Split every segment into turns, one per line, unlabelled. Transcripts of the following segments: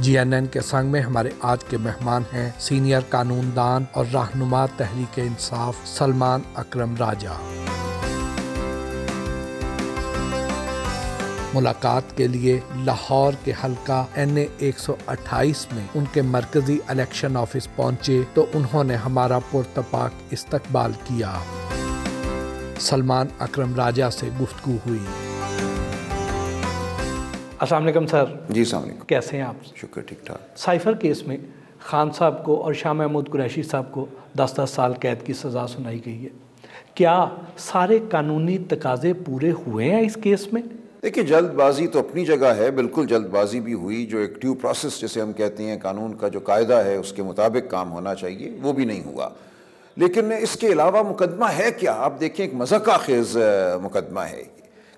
GNN के संग में हमारे आज के मेहमान हैं सीनियर कानूनदान और रहनुमा तहरीक इंसाफ सलमान अकरम राजा। मुलाकात के लिए लाहौर के हल्का NA 128 में उनके मरकजी इलेक्शन ऑफिस पहुंचे तो उन्होंने हमारा पुरतपाक इस्तकबाल किया। सलमान अकरम राजा से गुफ्तगू हुई। अस्सलाम वालेकुम सर।
जी अस्सलाम वालेकुम।
कैसे हैं आप?
शुक्र, ठीक ठाक।
साइफर केस में खान साहब को और शाह महमूद कुरैशी साहब को 10-10 साल कैद की सज़ा सुनाई गई है। क्या सारे कानूनी तकाजे पूरे हुए हैं इस केस में?
देखिए, जल्दबाजी तो अपनी जगह है, बिल्कुल जल्दबाजी भी हुई। जो एक ड्यू प्रोसेस जिसे हम कहते हैं, कानून का जो कायदा है उसके मुताबिक काम होना चाहिए, वो भी नहीं हुआ। लेकिन इसके अलावा मुकदमा है क्या? आप देखें, एक मज़ाक़ाख़ेज़ मुकदमा है।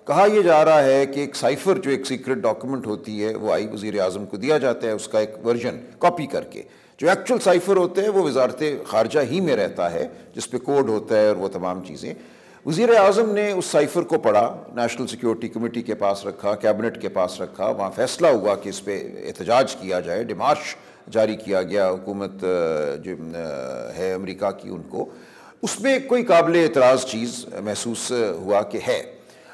कहा यह जा रहा है कि एक साइफ़र जो एक सीक्रेट डॉक्यूमेंट होती है वो वज़ीर आज़म को दिया जाता है, उसका एक वर्जन कॉपी करके। जो एक्चुअल साइफ़र होते हैं वो वज़ारत ख़ारजा ही में रहता है, जिस पे कोड होता है और वो तमाम चीज़ें। वज़ीर आज़म ने उस साइफ़र को पढ़ा, नेशनल सिक्योरिटी कमेटी के पास रखा, कैबिनेट के पास रखा, वहाँ फ़ैसला हुआ कि इस पर एहतजाज किया जाए, डिमार्श जारी किया गया हुकूमत जो है अमेरिका की उनको। उसमें कोई काबिल एतराज़ चीज़ महसूस हुआ कि है।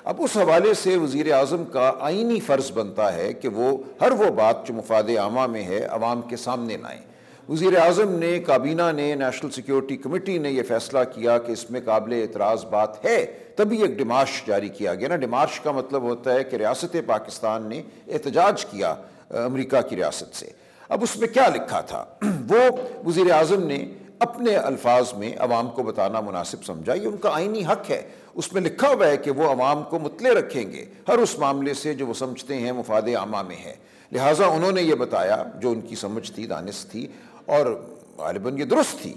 अब उस हवाले से वज़ीर आज़म का आईनी फ़र्ज़ बनता है कि वो हर वो बात जो मुफ़ाद आमा में है अवाम के सामने लाएँ। वज़ीर आज़म ने, काबीना ने, नेशनल सिक्योरिटी कमेटी ने यह फ़ैसला किया कि इसमें काबिल एतराज़ बात है, तभी एक डिमार्श जारी किया गया ना। डिमार्श का मतलब होता है कि रियासत पाकिस्तान ने एहतजाज किया अमेरिका की रियासत से। अब उसमें क्या लिखा था वो वज़ीर आज़म ने अपने अल्फाज में अवाम को बताना मुनासिब समझा। ये उनका आईनी हक है। उसमें लिखा हुआ है कि वो अवाम को मुतले रखेंगे हर उस मामले से जो वो समझते हैं मुफाद आमा में है। लिहाजा उन्होंने ये बताया जो उनकी समझ थी, दानिश थी और गालिबन ये दुरुस्त थी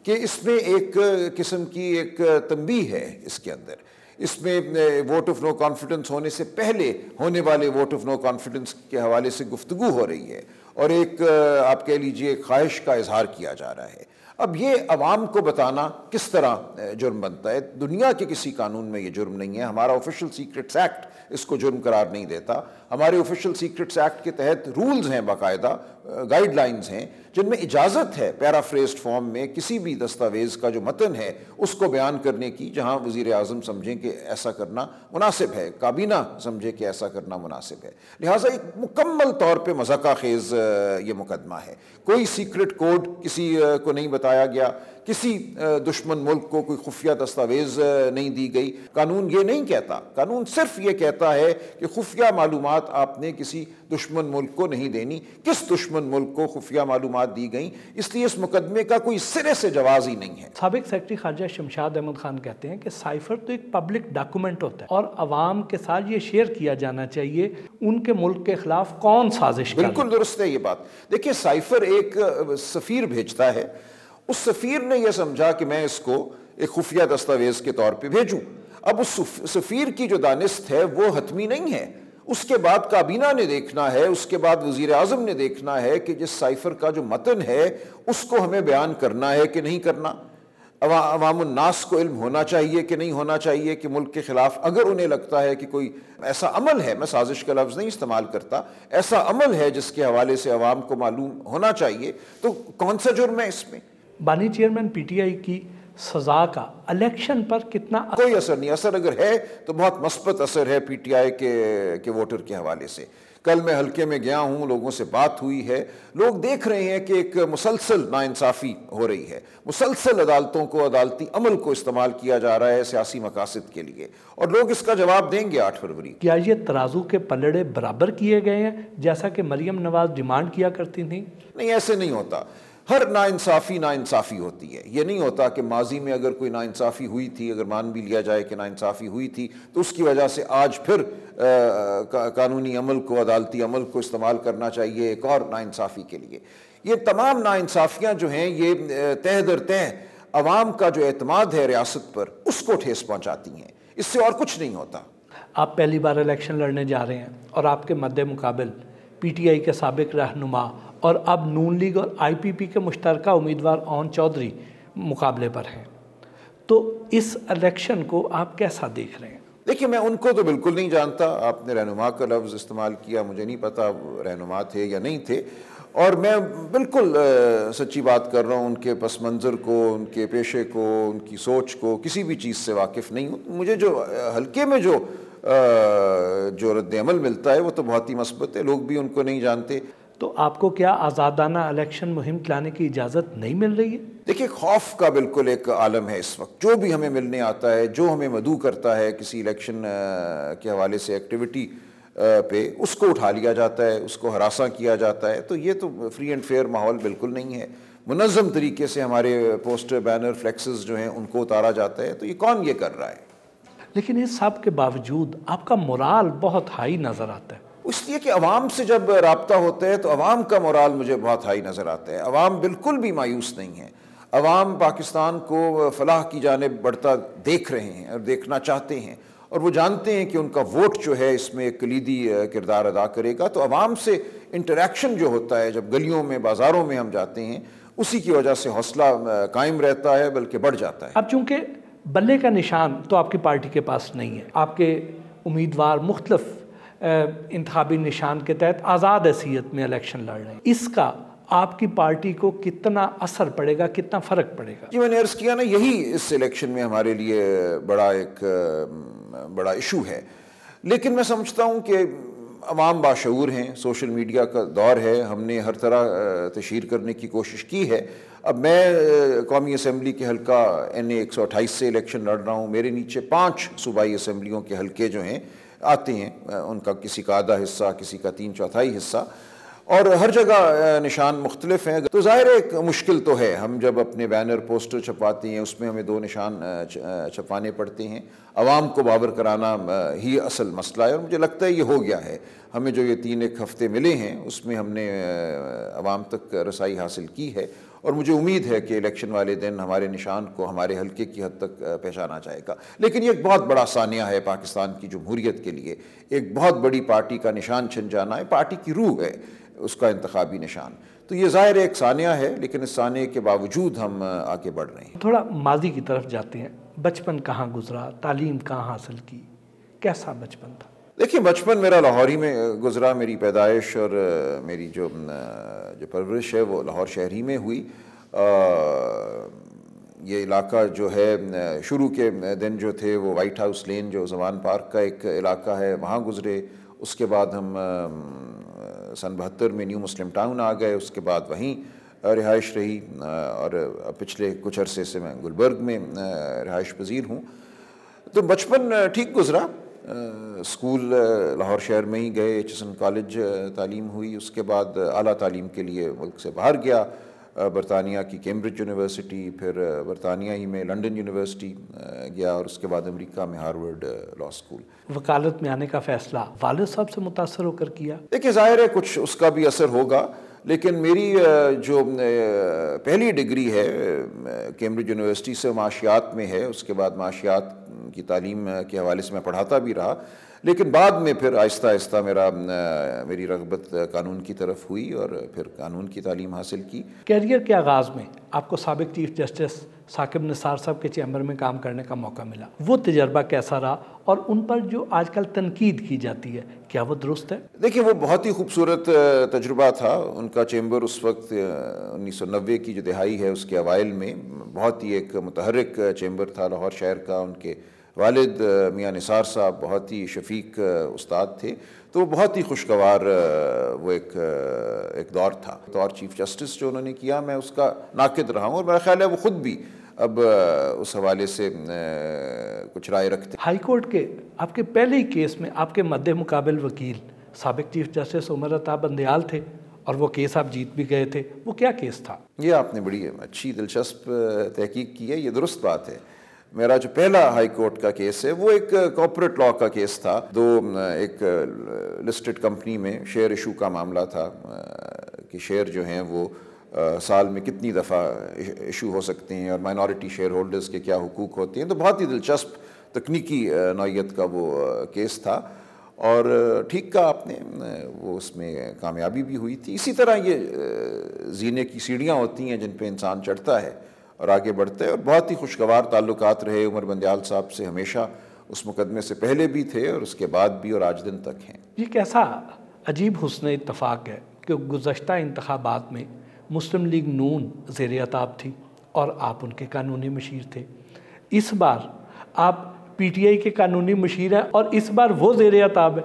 कि इसमें एक किस्म की एक तंबीह है इसके अंदर। इसमें वोट ऑफ नो कॉन्फिडेंस होने से पहले होने वाले वोट ऑफ नो कॉन्फिडेंस के हवाले से गुफ्तगू हो रही है और एक आप कह लीजिए ख्वाहिश का इजहार किया जा रहा है। अब ये अवाम को बताना किस तरह जुर्म बनता है? दुनिया के किसी कानून में ये जुर्म नहीं है। हमारा ऑफिशियल सीक्रेट्स एक्ट इसको जुर्म करार नहीं देता। हमारे ऑफिशियल सीक्रेट्स एक्ट के तहत रूल्स हैं, बाकायदा गाइडलाइंस हैं जिनमें इजाज़त है पैराफ्रेज्ड फॉर्म में किसी भी दस्तावेज़ का जो मतन है उसको बयान करने की, जहाँ वज़ीर आज़म समझें कि ऐसा करना मुनासिब है, काबीना समझे कि ऐसा करना मुनासिब है। लिहाजा एक मुकम्मल तौर पर मज़ाक़ाख़ेज़ ये मुकदमा है। कोई सीक्रेट कोड किसी को नहीं बताया गया, किसी दुश्मन मुल्क को कोई खुफिया दस्तावेज़ नहीं दी गई। कानून ये नहीं कहता, कानून सिर्फ ये कहता है कि खुफिया मालूमात आपने किसी दुश्मन मुल्क को नहीं देनी। किस दुश्मन मुल्क को खुफिया मालूमात दी गई, इसलिए इस मुकदमे का कोई सिरे से जवाज़ ही नहीं है।
साबिक सेक्रेटरी खारजा शमशाद अहमद खान कहते हैं कि साइफर तो एक पब्लिक डॉक्यूमेंट होता है और अवाम के साथ ये शेयर किया जाना चाहिए उनके मुल्क के खिलाफ कौन साजिश कर।
बिल्कुल दुरुस्त है ये बात। देखिए, साइफर एक सफ़ीर भेजता है, उस सफ़ीर ने यह समझा कि मैं इसको एक खुफिया दस्तावेज़ के तौर पे भेजूं। अब उस सफ़ीर की जो दानिस्त है वो हतमी नहीं है। उसके बाद काबीना ने देखना है, उसके बाद वज़ीर आज़म ने देखना है कि जिस साइफर का जो मतन है उसको हमें बयान करना है कि नहीं करना। अवामुन नास को इल्म होना चाहिए कि नहीं होना चाहिए कि मुल्क के ख़िलाफ़ अगर उन्हें लगता है कि कोई ऐसा अमल है, मैं साजिश का लफ्ज़ नहीं इस्तेमाल करता, ऐसा अमल है जिसके हवाले से अवाम को मालूम होना चाहिए, तो कौन सा जुर्म है इसमें?
बानी चेयरमैन PTI की सज़ा का इलेक्शन पर कितना
कोई असर नहीं। असर अगर है तो बहुत मस्बत असर है PTI के वोटर के हवाले से। कल मैं हल्के में गया हूँ, लोगों से बात हुई है, लोग देख रहे हैं कि एक मुसलसल नाइंसाफ़ी हो रही है। मुसलसल अदालतों को, अदालती अमल को इस्तेमाल किया जा रहा है सियासी मकासद के लिए और लोग इसका जवाब देंगे 8 फरवरी।
क्या ये तराजू के पलड़े बराबर किए गए हैं जैसा कि मरियम नवाज डिमांड किया करती थी?
नहीं, ऐसे नहीं होता। हर नाइंसाफ़ी होती है। ये नहीं होता कि माजी में अगर कोई नाइंसाफ़ी हुई थी, अगर मान भी लिया जाए कि नाइंसाफ़ी हुई थी, तो उसकी वजह से आज फिर कानूनी अमल को, अदालती अमल को इस्तेमाल करना चाहिए एक और नाइंसाफ़ी के लिए। ये तमाम नाइंसाफ़ियाँ जो हैं ये तह दर तह अवाम का जो एतमाद है रियासत पर उसको ठेस पहुँचाती हैं। इससे और कुछ नहीं होता।
आप पहली बार इलेक्शन लड़ने जा रहे हैं और आपके मद्दे मुकाबिल PTI के साबिक रहनुमा और अब नून लीग और IPP के मुश्तरका उम्मीदवार ओन चौधरी मुकाबले पर हैं, तो इस इलेक्शन को आप कैसा देख रहे हैं?
देखिए, मैं उनको तो बिल्कुल नहीं जानता। आपने रहनुमा का लफ्ज़ इस्तेमाल किया, मुझे नहीं पता रहनुमा थे या नहीं थे। और मैं बिल्कुल सच्ची बात कर रहा हूँ, उनके पस मंज़र को, उनके पेशे को, उनकी सोच को किसी भी चीज़ से वाकिफ़ नहीं हूँ। मुझे जो हल्के में जो रद्द-ए-अमल मिलता है वो तो बहुत ही मस्बत है, लोग भी उनको नहीं जानते।
तो आपको क्या आज़ादाना इलेक्शन मुहिम चलाने की इजाज़त नहीं मिल रही है?
देखिए, खौफ का बिल्कुल एक आलम है इस वक्त। जो भी हमें मिलने आता है, जो हमें मदऊ करता है किसी इलेक्शन के हवाले से एक्टिविटी पे, उसको उठा लिया जाता है, उसको हरासा किया जाता है। तो ये तो फ्री एंड फेयर माहौल बिल्कुल नहीं है। मुनज़्ज़म तरीके से हमारे पोस्टर, बैनर, फ्लेक्सेस जो हैं उनको उतारा जाता है। तो ये कौन ये कर रहा है?
लेकिन इस सब के बावजूद आपका मोराल बहुत हाई नज़र आता है।
इसलिए कि अवाम से जब राब्ता होता है तो अवाम का मोराल मुझे बहुत हाई नज़र आता है। अवाम बिल्कुल भी मायूस नहीं है। अवाम पाकिस्तान को फलाह की जानिब बढ़ता देख रहे हैं और देखना चाहते हैं, और वो जानते हैं कि उनका वोट जो है इसमें एक कलीदी किरदार अदा करेगा। तो अवाम से इंटरेक्शन जो होता है जब गलियों में, बाज़ारों में हम जाते हैं, उसी की वजह से हौसला कायम रहता है, बल्कि बढ़ जाता है।
अब चूँकि बल्ले का निशान तो आपकी पार्टी के पास नहीं है, आपके उम्मीदवार मुख्तलिफ इंतखाबी निशान के तहत आज़ाद हैसियत में इलेक्शन लड़ रहे हैं, इसका आपकी पार्टी को कितना असर पड़ेगा, कितना फ़र्क पड़ेगा?
जी, मैंने अर्ज़ किया ना, यही इस इलेक्शन में हमारे लिए बड़ा इशू है। लेकिन मैं समझता हूँ कि अवाम बाशऊर हैं, सोशल मीडिया का दौर है, हमने हर तरह तशहीर करने की कोशिश की है। अब मैं कौमी असम्बली के हल्का NA 128 से इलेक्शन लड़ रहा हूँ। मेरे नीचे 5 सूबाई असम्बलियों के हल्के जो हैं आते हैं, उनका किसी का आधा हिस्सा, किसी का 3/4 हिस्सा, और हर जगह निशान मुख्तलिफ हैं। तो ज़ाहिर एक मुश्किल तो है। हम जब अपने बैनर, पोस्टर छपवाते हैं, उसमें हमें 2 निशान छपवाने पड़ते हैं। अवाम को बावर कराना ही असल मसला है, और मुझे लगता है ये हो गया है। हमें जो ये 3-1 हफ़्ते मिले हैं उसमें हमने अवाम तक रसाई हासिल की है, और मुझे उम्मीद है कि इलेक्शन वाले दिन हमारे निशान को हमारे हल्के की हद तक पहचाना जाएगा। लेकिन ये एक बहुत बड़ा सानिया है पाकिस्तान की जमहूरियत के लिए। एक बहुत बड़ी पार्टी का निशान छिन जाना है, पार्टी की रूह है उसका इंतखाबी निशान। तो ये ज़ाहिर एक सानिया है, लेकिन इस सानिया के बावजूद हम आगे बढ़ रहे हैं।
थोड़ा माजी की तरफ जाते हैं। बचपन कहाँ गुजरा, तालीम कहाँ हासिल की, कैसा बचपन था?
देखिए, बचपन मेरा लाहौर ही में गुजरा। मेरी पैदाइश और मेरी जो परवरिश है वो लाहौर शहर ही में हुई। ये इलाका जो है, शुरू के दिन जो थे वो वाइट हाउस लेन, जो जवान पार्क का एक इलाका है, वहाँ गुजरे। उसके बाद हम सन 72 में न्यू मुस्लिम टाउन आ गए। उसके बाद वहीं रिहाइश रही, और पिछले कुछ अरसे से मैं गुलबर्ग में रिहाइश पजीर हूँ। तो बचपन ठीक गुजरा। स्कूल लाहौर शहर में ही गए, HSN कॉलेज तालीम हुई। उसके बाद आला तालीम के लिए मुल्क से बाहर गया, बरतानिया की कैम्ब्रिज यूनिवर्सिटी, फिर बरतानिया ही में लंदन यूनिवर्सिटी गया, और उसके बाद अमेरिका में हार्वर्ड लॉ स्कूल।
वकालत में आने का फ़ैसला वालिद साहब से मुतासर होकर किया?
देखिए, ज़ाहिर है कुछ उसका भी असर होगा, लेकिन मेरी जो पहली डिग्री है कैम्ब्रिज यूनिवर्सिटी से माशियात में है। उसके बाद माशियात की तालीम के हवाले से मैं पढ़ाता भी रहा, लेकिन बाद में फिर आहिस्ता आहिस्ता मेरी रग़बत कानून की तरफ हुई, और फिर कानून की तालीम हासिल की।
कैरियर के आगाज़ में आपको साबिक़ चीफ जस्टिस साकिब निसार साहब के चैम्बर में काम करने का मौका मिला। वो तजर्बा कैसा रहा, और उन पर जो आजकल तनकीद की जाती है, क्या वो दुरुस्त है?
देखिए, वो बहुत ही खूबसूरत तजुर्बा था। उनका चैम्बर उस वक्त 1990 की जो दिहाई है उसके अवाइल में बहुत ही एक मुतहर्रिक चैम्बर था लाहौर शहर का। उनके वालिद मियाँ निसार साहब बहुत ही शफीक उस्ताद थे, तो बहुत ही खुशगवार वो एक दौर था। तौर चीफ जस्टिस जो उन्होंने किया, मैं उसका नाक़िद रहा हूँ, और मेरा ख्याल है वो ख़ुद भी अब उस हवाले से कुछ राय रखते।
हाई कोर्ट के आपके पहले ही केस में आपके मद्दे मुकाबिल वकील साबिक़ चीफ जस्टिस उमर अता बंदयाल थे, और वो केस आप जीत भी गए थे। वो क्या केस था? ये
आपने बड़ी अच्छी दिलचस्प तहकीक की है। ये दुरुस्त बात है। मेरा जो पहला हाई कोर्ट का केस है वो एक कॉर्पोरेट लॉ का केस था। एक लिस्टेड कंपनी में शेयर इशू का मामला था कि शेयर जो हैं वो साल में कितनी दफ़ा इशू हो सकते हैं, और माइनॉरिटी शेयर होल्डर्स के क्या हुकूक होते हैं। तो बहुत ही दिलचस्प तकनीकी नौइयत का वो केस था, और ठीक कहा आपने, वो उसमें कामयाबी भी हुई थी। इसी तरह ये जीने की सीढ़ियाँ होती हैं जिन पे इंसान चढ़ता है और आगे बढ़ता है, और बहुत ही खुशगवार ताल्लुकात रहे उमर बंदयाल साहब से हमेशा, उस मुकदमे से पहले भी थे और उसके बाद भी, और आज दिन तक हैं।
ये कैसा अजीब हुस्न इत्तफाक है कि गुज़श्ता इंतखाबात में मुस्लिम लीग नून ज़ेर अताब थी और आप उनके कानूनी मशीर थे। इस बार आप पीटीआई के कानूनी मशीर हैं और इस बार वो ज़ेर अताब है।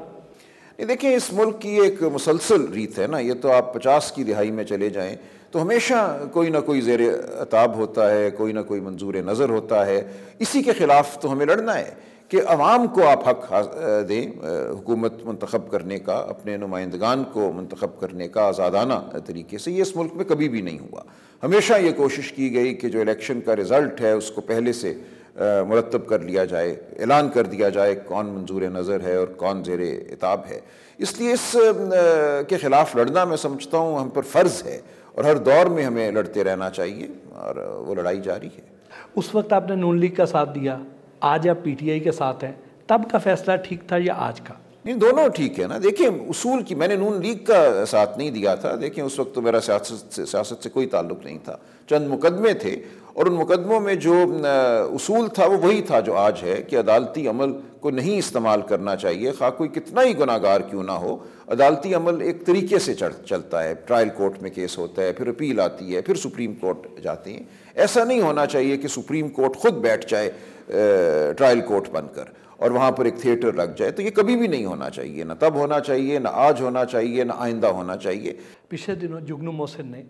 ये देखिए, इस मुल्क की एक मुसलसल रीत है ना, ये तो आप 50 की दिहाई में चले जाएं तो हमेशा कोई ना कोई ज़ेर अताब होता है, कोई ना कोई मंजूर नज़र होता है। इसी के ख़िलाफ़ तो हमें लड़ना है कि अवाम को आप हक दें हुकूमत मुंतखब करने का, अपने नुमाइंदगान को मुंतखब करने का आज़ादाना तरीके से। ये इस मुल्क में कभी भी नहीं हुआ। हमेशा ये कोशिश की गई कि जो इलेक्शन का रिज़ल्ट है उसको पहले से मुरतब कर लिया जाए, ऐलान कर दिया जाए कौन मंजूर नज़र है और कौन ज़ेर इताब है। इसलिए इस के ख़िलाफ़ लड़ना मैं समझता हूँ हम पर फ़र्ज़ है और हर दौर में हमें लड़ते रहना चाहिए और वो लड़ाई जारी है।
उस वक्त आपने नून लीग का साथ दिया, आज आप पीटीआई के साथ हैं, तब का फैसला ठीक था या आज का?
नहीं, दोनों ठीक है ना। देखिए, उसूल की मैंने नून लीग का साथ नहीं दिया था। देखिए, उस वक्त तो मेरा सियासत से कोई ताल्लुक़ नहीं था। चंद मुकदमे थे और उन मुकदमों में जो उसूल था वो वही था जो आज है कि अदालती अमल को नहीं इस्तेमाल करना चाहिए, खा कोई कितना ही गुनाहगार क्यों ना हो। अदालती अमल एक तरीके से चलता है, ट्रायल कोर्ट में केस होता है, फिर अपील आती है, फिर सुप्रीम कोर्ट जाते हैं। ऐसा नहीं होना चाहिए कि सुप्रीम कोर्ट खुद बैठ जाए ट्रायल कोर्ट बनकर और वहाँ पर एक थिएटर लग जाए। तो ये कभी भी नहीं होना चाहिए, ना तब होना चाहिए, ना आज होना चाहिए, ना आइंदा होना चाहिए।
पिछले दिनों जुगनू मोहसिन ने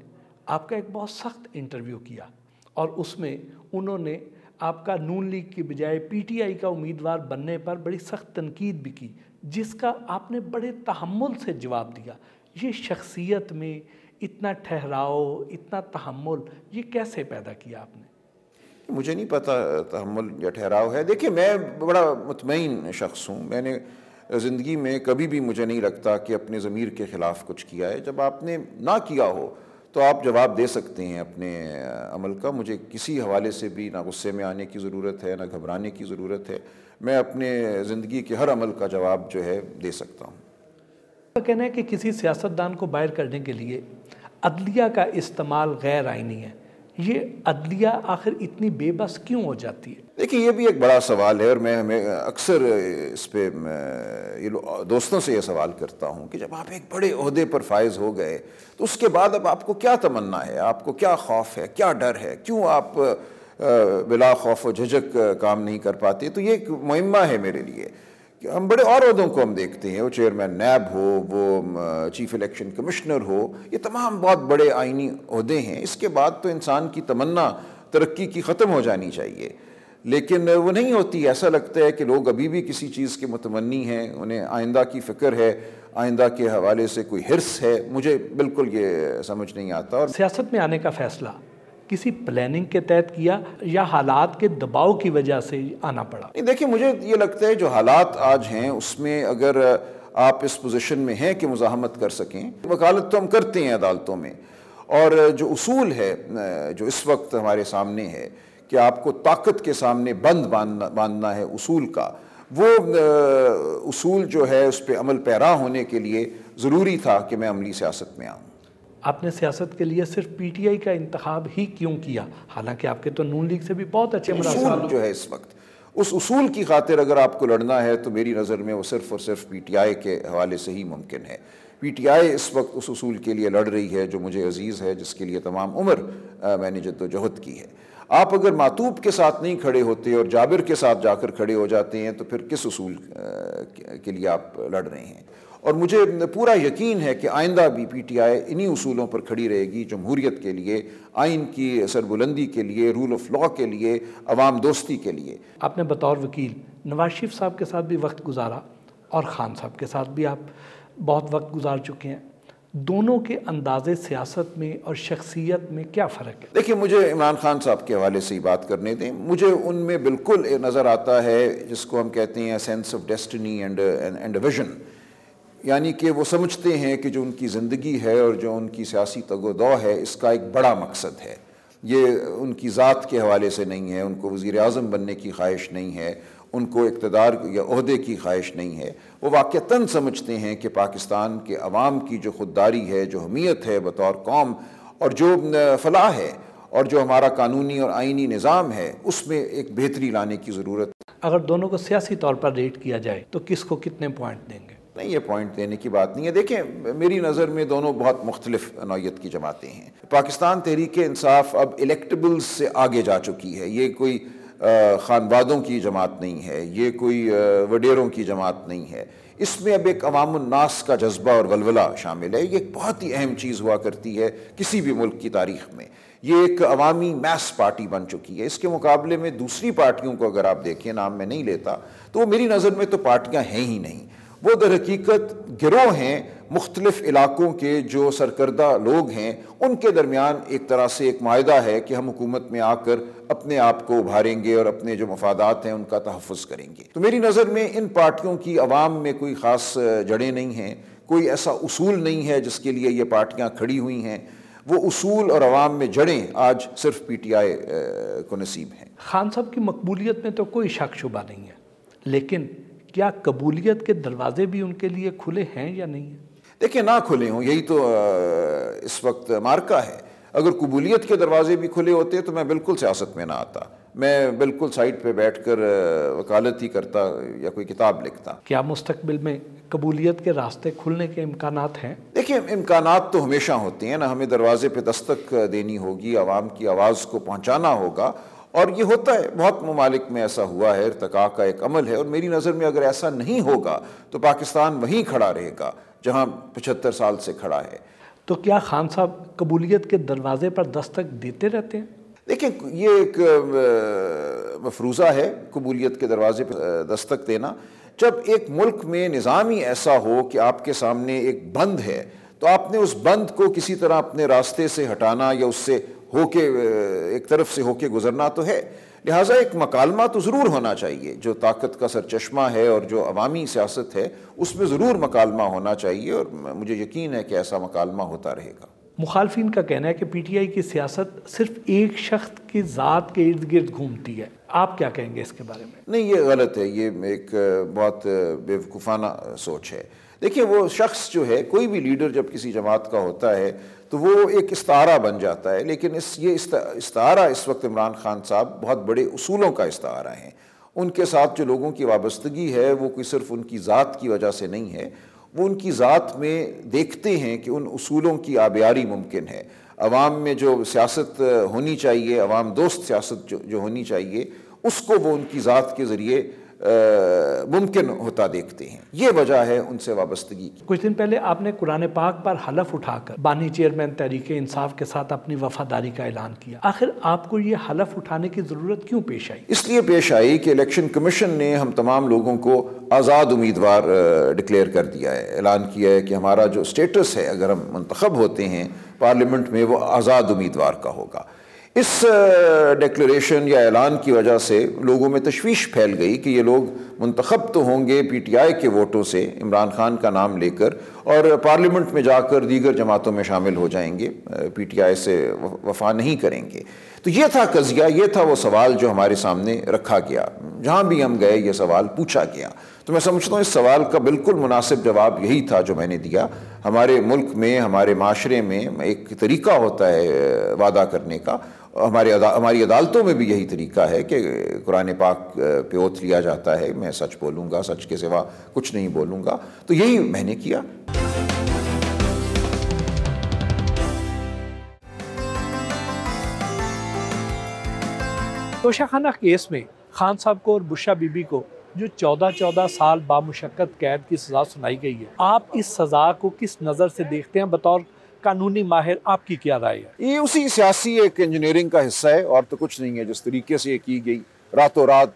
आपका एक बहुत सख्त इंटरव्यू किया और उसमें उन्होंने आपका नून लीग की बजाय पीटीआई का उम्मीदवार बनने पर बड़ी सख्त तनकीद भी की, जिसका आपने बड़े तहम्मुल से जवाब दिया। ये शख्सियत में इतना ठहराव, इतना तहम्मुल, ये कैसे पैदा किया आपने?
मुझे नहीं पता तहम्मुल या ठहराव है। देखिए, मैं बड़ा मुतमईन शख्स हूँ। मैंने ज़िंदगी में कभी भी मुझे नहीं लगता कि अपने ज़मीर के ख़िलाफ़ कुछ किया है। जब आपने ना किया हो तो आप जवाब दे सकते हैं अपने अमल का। मुझे किसी हवाले से भी ना गुस्से में आने की ज़रूरत है, ना घबराने की ज़रूरत है। मैं अपने ज़िंदगी के हर अमल का जवाब जो है दे सकता हूँ।
कहना है कि किसी सियासतदान को बाहर करने के लिए अदलिया का इस्तेमाल गैर आइनी है। ये अदलिया आखिर इतनी बेबस क्यों हो जाती है?
देखिए, ये भी एक बड़ा सवाल है और मैं हमें अक्सर इस पे दोस्तों से ये सवाल करता हूँ कि जब आप एक बड़े ओहदे पर फायज हो गए तो उसके बाद अब आपको क्या तमन्ना है, आपको क्या खौफ है, क्या डर है, क्यों आप बिला खौफ व झिझक काम नहीं कर पाते? तो ये एक मुहिम्मा है मेरे लिए कि हम बड़े और ओहदों को हम देखते हैं, वो चेयरमैन नैब हो, वो चीफ इलेक्शन कमिश्नर हो, ये तमाम बहुत बड़े आइनी ओहदे हैं। इसके बाद तो इंसान की तमन्ना तरक्की की ख़त्म हो जानी चाहिए, लेकिन वो नहीं होती। ऐसा लगता है कि लोग अभी भी किसी चीज़ के मुतमन्नी हैं, उन्हें आइंदा की फ़िक्र है, आइंदा के हवाले से कोई हिर्स है। मुझे बिल्कुल ये समझ नहीं आता। और
सियासत में आने का फ़ैसला किसी प्लानिंग के तहत किया या हालात के दबाव की वजह से आना पड़ा?
नहीं, देखिए, मुझे ये लगता है जो हालात आज हैं उसमें अगर आप इस पोजीशन में हैं कि मुज़ाहमत कर सकें, वकालत तो हम करते हैं अदालतों में, और जो उसूल है जो इस वक्त हमारे सामने है कि आपको ताकत के सामने बंद बांधना है उसूल का, वो उसूल जो है उस पर अमल पैरा होने के लिए ज़रूरी था कि मैं अमली सियासत में आऊँ।
आपने सियासत के लिए सिर्फ पीटीआई का इंतखाब ही क्यों किया, हालांकि आपके तो नून लीग से भी बहुत अच्छे
उसूल जो है इस वक्त, उस उसूल की खातिर अगर आपको लड़ना है तो मेरी नज़र में वो सिर्फ और सिर्फ पीटीआई के हवाले से ही मुमकिन है। पीटीआई इस वक्त उस उसूल के लिए लड़ रही है जो मुझे अजीज़ है, जिसके लिए तमाम उम्र मैंने जद्दोजहद की है। आप अगर मातूब के साथ नहीं खड़े होते और जाबिर के साथ जाकर खड़े हो जाते हैं तो फिर किस उसूल के लिए आप लड़ रहे हैं? और मुझे पूरा यकीन है कि आइंदा भी पीटीआई इन्हीं उसूलों पर खड़ी रहेगी, जमहूरियत के लिए, आइन की सरबुलंदी के लिए, रूल ऑफ लॉ के लिए, अवाम दोस्ती के लिए।
आपने बतौर वकील नवाज शरीफ साहब के साथ भी वक्त गुजारा और ख़ान साहब के साथ भी आप बहुत वक्त गुजार चुके हैं। दोनों के अंदाज़े सियासत में और शख्सियत में क्या फ़र्क है?
देखिए, मुझे इमरान खान साहब के हवाले से ही बात करने दें। मुझे उनमें बिल्कुल नज़र आता है जिसको हम कहते हैं sense of destiny and vision, यानी कि वो समझते हैं कि जो उनकी ज़िंदगी है और जो उनकी सियासी तगोदौ है इसका एक बड़ा मकसद है। ये उनकी ज़ात के हवाले से नहीं है, उनको वज़ीर आज़म बनने की ख्वाहिश नहीं है, उनको इक़्तिदार या ओहदे की ख्वाहिश नहीं है। वो वाक़तन समझते हैं कि पाकिस्तान के अवाम की जो खुददारी है, जो हमीयत है बतौर कौम, और जो फलाह है और जो हमारा कानूनी और आइनी निज़ाम है, उसमें एक बेहतरी लाने की ज़रूरत।
अगर दोनों को सियासी तौर पर रेट किया जाए तो किसको कितने पॉइंट देंगे?
नहीं, ये पॉइंट देने की बात नहीं है। देखें, मेरी नज़र में दोनों बहुत मुख्तलिफ नौइयत की जमातें हैं। पाकिस्तान तहरीक इंसाफ अब इलेक्टेबल्स से आगे जा चुकी है। ये कोई खानवादों की जमात नहीं है, ये कोई वडेरों की जमात नहीं है। इसमें अब एक अवामुन्नास का जज्बा और वलवला शामिल है। ये एक बहुत ही अहम चीज़ हुआ करती है किसी भी मुल्क की तारीख में। ये एक अवामी मैस पार्टी बन चुकी है। इसके मुकाबले में दूसरी पार्टियों को अगर आप देखें, नाम मैं नहीं लेता, तो वो मेरी नज़र में तो पार्टियाँ हैं ही नहीं। वो दर हकीकत गिरोह हैं, मुख्तलिफ इलाकों के जो सरकर्दा लोग हैं उनके दरमियान एक तरह से एक माहिदा है कि हम हुकूमत में आकर अपने आप को उभारेंगे और अपने जो मफादात हैं उनका तहफ़्फ़ुज़ करेंगे। तो मेरी नज़र में इन पार्टियों की अवाम में कोई ख़ास जड़ें नहीं हैं, कोई ऐसा उसूल नहीं है जिसके लिए ये पार्टियाँ खड़ी हुई हैं। वो उसूल और अवाम में जड़ें आज सिर्फ PTI को नसीब हैं।
खान साहब की मकबूलियत में तो कोई शक शुबा नहीं है, लेकिन क्या कबूलियत के दरवाजे भी उनके लिए खुले हैं या नहीं है?
देखिए, ना खुले हों यही तो इस वक्त मार्का है। अगर कबूलियत के दरवाजे भी खुले होते तो मैं बिल्कुल सियासत में ना आता, मैं बिल्कुल साइड पे बैठकर वकालत ही करता या कोई किताब लिखता।
क्या मुस्तकबिल में कबूलियत के रास्ते खुलने के इम्कानात हैं?
देखिए, इम्कानात तो हमेशा होते हैं ना। हमें दरवाजे पे दस्तक देनी होगी, आवाम की आवाज़ को पहुँचाना होगा, और ये होता है। बहुत ममालिक में ऐसा हुआ है, इर्तिका का एक अमल है। और मेरी नज़र में अगर ऐसा नहीं होगा तो पाकिस्तान वहीं खड़ा रहेगा जहाँ 75 साल से खड़ा है।
तो क्या खान साहब कबूलियत के दरवाजे पर दस्तक देते रहते हैं?
देखिए, ये एक मफरूज़ा है कबूलियत के दरवाजे पर दस्तक देना। जब एक मुल्क में निज़ाम ही ऐसा हो कि आपके सामने एक बंद है, तो आपने उस बंद को किसी तरह अपने रास्ते से हटाना या उससे होके एक तरफ से होके गुजरना तो है। लिहाजा एक मकालमा तो ज़रूर होना चाहिए। जो ताकत का सरचश्मा है और जो अवामी सियासत है उसमें ज़रूर मकालमा होना चाहिए, और मुझे यकीन है कि ऐसा मकालमा होता रहेगा।
मुखालफिन का कहना है कि PTI की सियासत सिर्फ एक शख्स की ज़ात के इर्द गिर्द घूमती है। आप क्या कहेंगे इसके बारे में?
नहीं, ये गलत है। ये एक बहुत बेवकूफ़ाना सोच है। देखिए, वो शख्स जो है, कोई भी लीडर जब किसी जमात का होता है तो वो एक इस्तारा बन जाता है। लेकिन ये इस्तारा इस वक्त इमरान खान साहब बहुत बड़े उसूलों का इस्तारा हैं। उनके साथ जो लोगों की वाबस्तगी है वो कोई सिर्फ उनकी ज़ात की वजह से नहीं है, वो उनकी ज़ात में देखते हैं कि उन उसूलों की आबियारी मुमकिन है। अवाम में जो सियासत होनी चाहिए, अवाम दोस्त सियासत जो होनी चाहिए, उसको वो उनकी ज़ात के ज़रिए मुमकिन होता देखते हैं। ये वजह है उनसे वाबस्तगी की।
कुछ दिन पहले आपने कुरान पाक पर हलफ उठाकर बानी चेयरमैन तहरीक इंसाफ के साथ अपनी वफादारी का ऐलान किया। आखिर आपको ये हलफ उठाने की ज़रूरत क्यों पेश आई?
इसलिए पेश आई कि इलेक्शन कमीशन ने हम तमाम लोगों को आज़ाद उम्मीदवार डिक्लेयर कर दिया है। ऐलान किया है कि हमारा जो स्टेटस है, अगर हम मुंतखब होते हैं पार्लियामेंट में, वो आज़ाद उम्मीदवार का होगा। इस डिक्लेरेशन या ऐलान की वजह से लोगों में तशवीश फैल गई कि ये लोग मुंतखब तो होंगे PTI के वोटों से इमरान खान का नाम लेकर, और पार्लियामेंट में जाकर दीगर जमातों में शामिल हो जाएंगे, PTI से वफा नहीं करेंगे। तो ये था कज़िया, ये था वो सवाल जो हमारे सामने रखा गया। जहाँ भी हम गए ये सवाल पूछा गया। तो मैं समझता हूँ इस सवाल का बिल्कुल मुनासिब जवाब यही था जो मैंने दिया। हमारे मुल्क में, हमारे माशरे में एक तरीका होता है वादा करने का। हमारी अदालतों में भी यही तरीका है कि कुरान पाक पे ओथ लिया जाता है, मैं सच बोलूँगा, सच के सिवा कुछ नहीं बोलूँगा। तो यही मैंने किया।
तोशाखाना केस में खान साहब को और बुशरा बीबी को जो 14 साल बामुशक्कत कैद की सज़ा सुनाई गई है, आप इस सज़ा को किस नज़र से देखते हैं? बतौर कानूनी माहिर आपकी क्या राय है?
ये उसी सियासी एक इंजीनियरिंग का हिस्सा है और तो कुछ नहीं है। जिस तरीके से ये की गई, रातों रात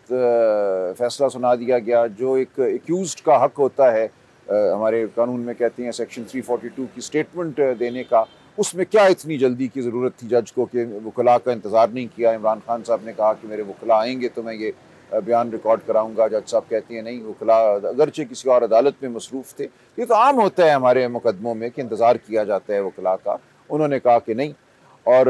फैसला सुना दिया गया। जो एक एक्यूज्ड का हक होता है, हमारे कानून में कहते हैं सेक्शन 342 की स्टेटमेंट देने का, उसमें क्या इतनी जल्दी की ज़रूरत थी जज को कि वकला का इंतज़ार नहीं किया? इमरान खान साहब ने कहा कि मेरे वकला आएंगे तो मैं ये बयान रिकॉर्ड कराऊंगा। जज साहब कहते हैं नहीं, वकला अगरचे किसी और अदालत में मसरूफ़ थे। ये तो आम होता है हमारे मुकदमों में कि इंतज़ार किया जाता है वकला का। उन्होंने कहा कि नहीं, और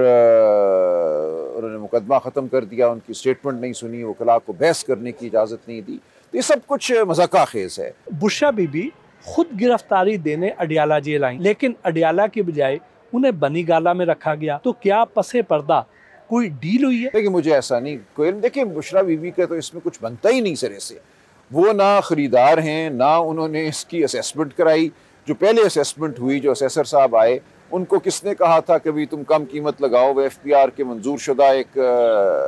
उन्होंने मुकदमा ख़त्म कर दिया। उनकी स्टेटमेंट नहीं सुनी, वकला को बहस करने की इजाज़त नहीं दी। तो ये सब कुछ मज़ाक़ा खेज़ है।
बुशरा बीबी खुद गिरफ्तारी देने अडियाला जेल आई, लेकिन अडियाला के बजाय उन्हें बनी गाला में रखा गया। तो क्या पसे पर्दा कोई डील हुई है?
देखिए, मुझे ऐसा नहीं कोई, देखिए बुशरा बीबी का तो इसमें कुछ बनता ही नहीं सिरे से। वो ना ख़रीदार हैं, ना उन्होंने इसकी असेसमेंट कराई। जो पहले असेसमेंट हुई, जो असेसर साहब आए, उनको किसने कहा था कि भाई तुम कम कीमत लगाओ? वो FPR के मंजूर शुदा एक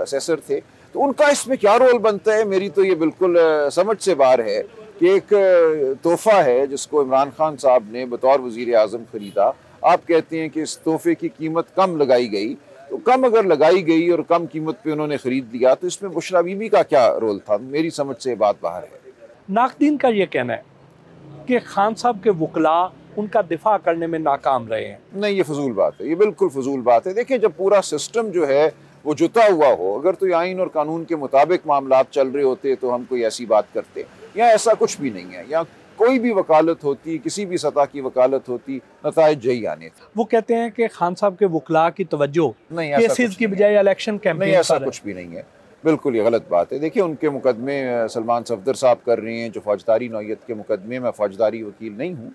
असेसर थे। तो उनका इसमें क्या रोल बनता है? मेरी तो ये बिल्कुल समझ से बाहर है कि एक तोहफ़ा है जिसको इमरान खान साहब ने बतौर वज़ीर आज़म ख़रीदा। आप कहते हैं कि इस तोहफे की कीमत कम लगाई गई, तो कम अगर लगाई गई और कम कीमत पे उन्होंने ख़रीद लिया तो इसमें बुशरा बीबी का क्या रोल था? मेरी समझ से बात बाहर है।
नाक़दीन का ये कहना है कि खान साहब के वकला उनका दिफा करने में नाकाम रहे हैं।
नहीं, ये फजूल बात है, ये बिल्कुल फजूल बात है। देखिए, जब पूरा सिस्टम जो है वो जुता हुआ हो, अगर तो आइन और कानून के मुताबिक मामला चल रहे होते तो हम कोई ऐसी बात करते। यहाँ ऐसा कुछ भी नहीं है। यहाँ कोई भी वकालत होती, किसी भी सतह की वकालत होती, नताइज यही आने थे।
वो कहते हैं कि खान साहब के वकला की तवज्जो केसेस की बजाय इलेक्शन कैंपेन।
नहीं, ऐसा कुछ भी नहीं है, बिल्कुल ये गलत बात है। देखिए, उनके मुकदमे सलमान सफदर साहब कर रहे हैं, जो फौजदारी नौयत के मुकदमे में फौजदारी वकील नहीं हूँ,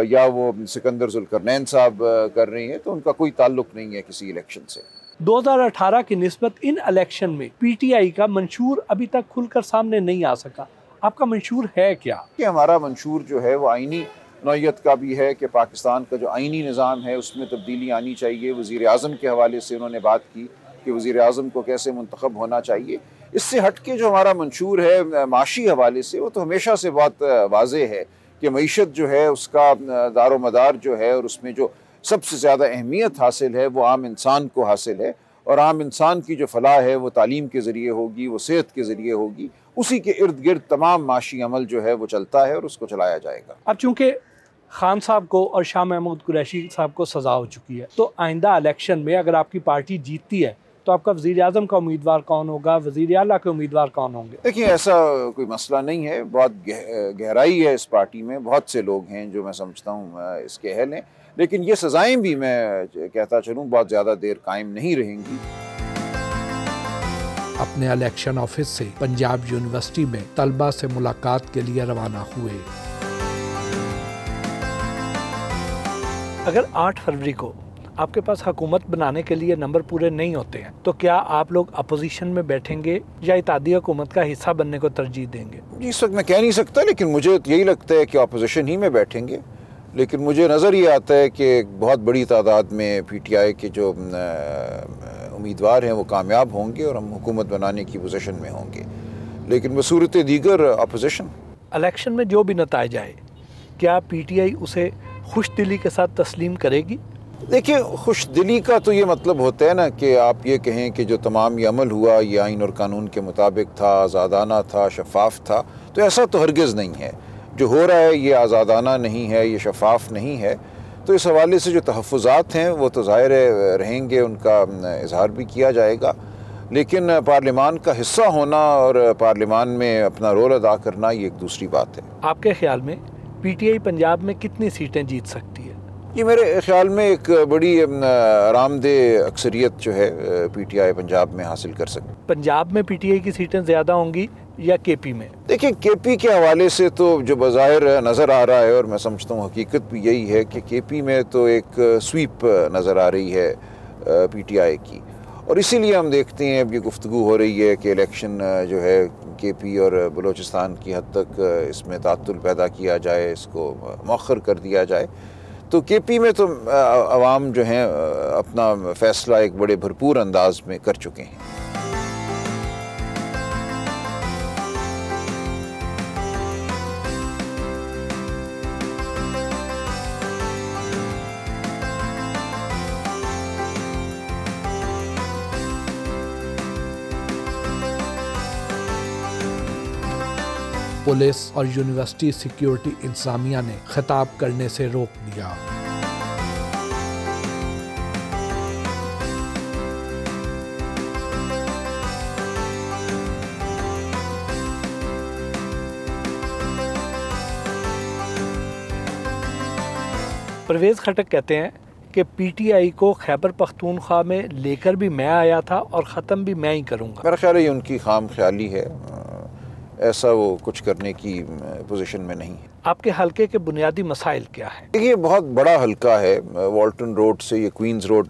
या वो सिकंदर जुल्करनैन साहब कर रहे हैं, तो उनका कोई ताल्लुक नहीं है किसी इलेक्शन से।
2018 की निस्बत इन इलेक्शन में PTI का मंशूर अभी तक खुलकर सामने नहीं आ सका। आपका मंशूर है क्या?
कि हमारा मंशूर जो है वो आइनी नौयत का भी है कि पाकिस्तान का जो आइनी निज़ाम है उसमें तब्दीली आनी चाहिए। वज़ीर आज़म के हवाले से उन्होंने बात की कि वज़ीर आज़म को कैसे मुंतखब होना चाहिए। इससे हट के जो हमारा मंशूर है माशी हवाले से, वो तो हमेशा से बहुत वाज़े है कि मईशत जो है उसका दारो मदार जो है और उसमें जो सबसे ज़्यादा अहमियत हासिल है वो आम इंसान को हासिल है, और आम इंसान की जो फलाह है वो तालीम के ज़रिए होगी, वो सेहत के ज़रिए होगी। उसी के इर्द गिर्द तमाम माशी अमल जो है वो चलता है और उसको चलाया जाएगा।
अब चूँकि खान साहब को और शाह महमूद कुरैशी साहब को सज़ा हो चुकी है, तो आइंदा इलेक्शन में अगर आपकी पार्टी जीतती है तो आपका वज़ीर आज़म का उम्मीदवार कौन होगा, वज़ीर आला के उम्मीदवार कौन होंगे?
देखिए, ऐसा कोई मसला नहीं है। बहुत गहराई है इस पार्टी में, बहुत से लोग हैं जो मैं समझता हूँ इसके अहल हैं, लेकिन ये सज़ाएँ भी मैं कहता चलूँ बहुत ज़्यादा देर कायम नहीं रहेंगी।
अपने इलेक्शन ऑफिस से पंजाब यूनिवर्सिटी में तलबा से मुलाकात के लिए रवाना हुए। अगर 8 फरवरी को आपके पास हुकूमत बनाने के लिए नंबर पूरे नहीं होते हैं तो क्या आप लोग अपोजिशन में बैठेंगे या इत्तेहादी हुकूमत का हिस्सा बनने को तरजीह देंगे?
इस वक्त मैं कह नहीं सकता, लेकिन मुझे यही लगता है कि अपोजिशन ही में बैठेंगे। लेकिन मुझे नज़र ये आता है कि बहुत बड़ी तादाद में PTI के जो उम्मीदवार हैं वो कामयाब होंगे और हम हुकूमत बनाने की पोजीशन में होंगे, लेकिन बसूरत दीगर अपोजिशन।
इलेक्शन में जो भी नताइज आए, क्या PTI उसे खुश दिली के साथ तस्लीम करेगी?
देखिए, खुश दिली का तो ये मतलब होता है ना कि आप ये कहें कि जो तमाम ये अमल हुआ ये आइन और कानून के मुताबिक था, आज़ादाना था, शफाफ था, तो ऐसा तो हरगिज़ नहीं है। जो हो रहा है ये आज़ादाना नहीं है, ये शफाफ नहीं है। तो इस हवाले से जो तहफ़्फ़ुज़ात हैं वो तो ज़ाहिर रहेंगे, उनका इजहार भी किया जाएगा, लेकिन पार्लिमान का हिस्सा होना और पार्लिमान में अपना रोल अदा करना ये एक दूसरी बात है।
आपके ख्याल में PTI पंजाब में कितनी सीटें जीत सकती है?
ये मेरे ख्याल में एक बड़ी आरामदेह अक्सरियत जो है PTI पंजाब में हासिल कर सकती।
पंजाब में PTI की सीटें ज़्यादा होंगी या KP में?
देखिए, KP के हवाले से तो जो बज़ाहिर नज़र आ रहा है, और मैं समझता हूँ हकीकत भी यही है कि KP में तो एक स्वीप नज़र आ रही है PTI की, और इसीलिए हम देखते हैं अब ये गुफ्तगू हो रही है कि इलेक्शन जो है KP और बलूचिस्तान की हद तक इसमें तातुल पैदा किया जाए, इसको मौखर कर दिया जाए। तो KP में तो अवाम जो हैं अपना फ़ैसला एक बड़े भरपूर अंदाज में कर चुके हैं।
पुलिस और यूनिवर्सिटी सिक्योरिटी इंतजामिया ने खिताब करने से रोक दिया। परवेज़ खटक कहते हैं कि PTI को खैबर पख्तूनख्वा में लेकर भी मैं आया था और ख़त्म भी मैं ही करूँगा।
मेरा ख्याल है ये उनकी खाम ख्याली है, ऐसा वो कुछ करने की पोजीशन में नहीं है।
आपके हलके के बुनियादी मसाइल क्या हैं?
देखिए, बहुत बड़ा हलका है, वॉल्टन रोड से ये क्वींस रोड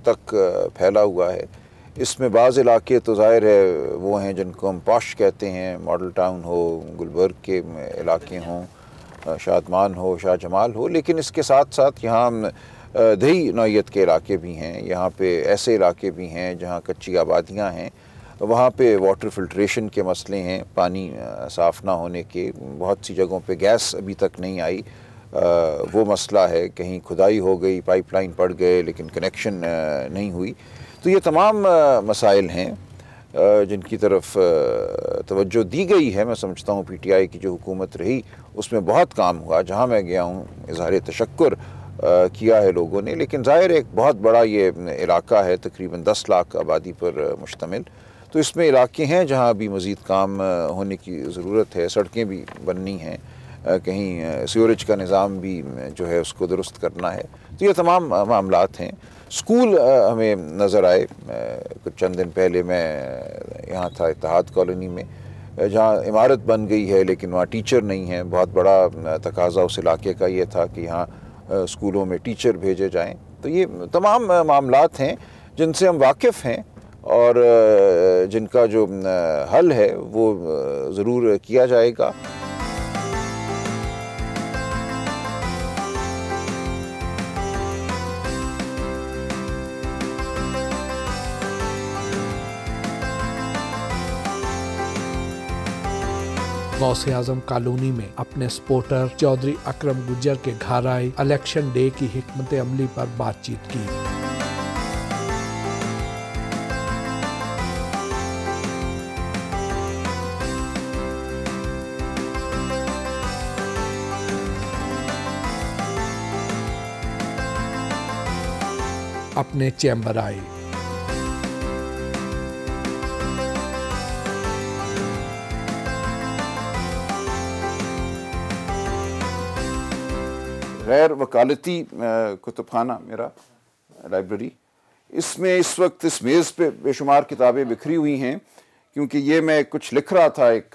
तक फैला हुआ है। इसमें बाज़ इलाके तो ज़ाहिर है वो हैं जिनको हम पॉश कहते हैं, मॉडल टाउन हो, गुलबर्ग के इलाके हों, शादमान हो, शाह जमाल हो, लेकिन इसके साथ साथ यहाँ दही नौइयत के इलाके भी हैं। यहाँ पे ऐसे इलाके भी हैं जहाँ कच्ची आबादियाँ हैं, वहाँ पे वाटर फिल्ट्रेशन के मसले हैं, पानी साफ़ ना होने के। बहुत सी जगहों पे गैस अभी तक नहीं आई, वो मसला है। कहीं खुदाई हो गई, पाइपलाइन पड़ गए, लेकिन कनेक्शन नहीं हुई। तो ये तमाम मसाइल हैं जिनकी तरफ तवज्जो दी गई है। मैं समझता हूँ PTI की जो हुकूमत रही उसमें बहुत काम हुआ। जहाँ मैं गया हूँ इज़हार तशक्कुर किया है लोगों ने, लेकिन ज़ाहिर एक बहुत बड़ा ये इलाका है, तकरीबन 10 लाख आबादी पर मुश्तमिल। तो इसमें इलाके हैं जहाँ अभी मज़ीद काम होने की ज़रूरत है। सड़कें भी बननी हैं, कहीं सीवरेज का निज़ाम भी जो है उसको दुरुस्त करना है। तो ये तमाम मामलात हैं। स्कूल हमें नज़र आए। कुछ चंद दिन पहले मैं यहाँ था इत्तेहाद कॉलोनी में, जहाँ इमारत बन गई है लेकिन वहाँ टीचर नहीं है। बहुत बड़ा तकाज़ा उस इलाके का ये था कि यहाँ स्कूलों में टीचर भेजे जाएं। तो ये तमाम मामलात हैं जिनसे हम वाकिफ़ हैं और जिनका जो हल है वो ज़रूर किया जाएगा।
गौसे आजम कॉलोनी में अपने सपोर्टर चौधरी अकरम गुज्जर के घर आए, इलेक्शन डे की हिकमत अमली पर बातचीत की। अपने चैम्बर आए।
गैर वकालती कुतुबखाना मेरा लाइब्रेरी, इसमें इस वक्त इस मेज़ पे बेशुमार किताबें बिखरी हुई हैं, क्योंकि ये मैं कुछ लिख रहा था, एक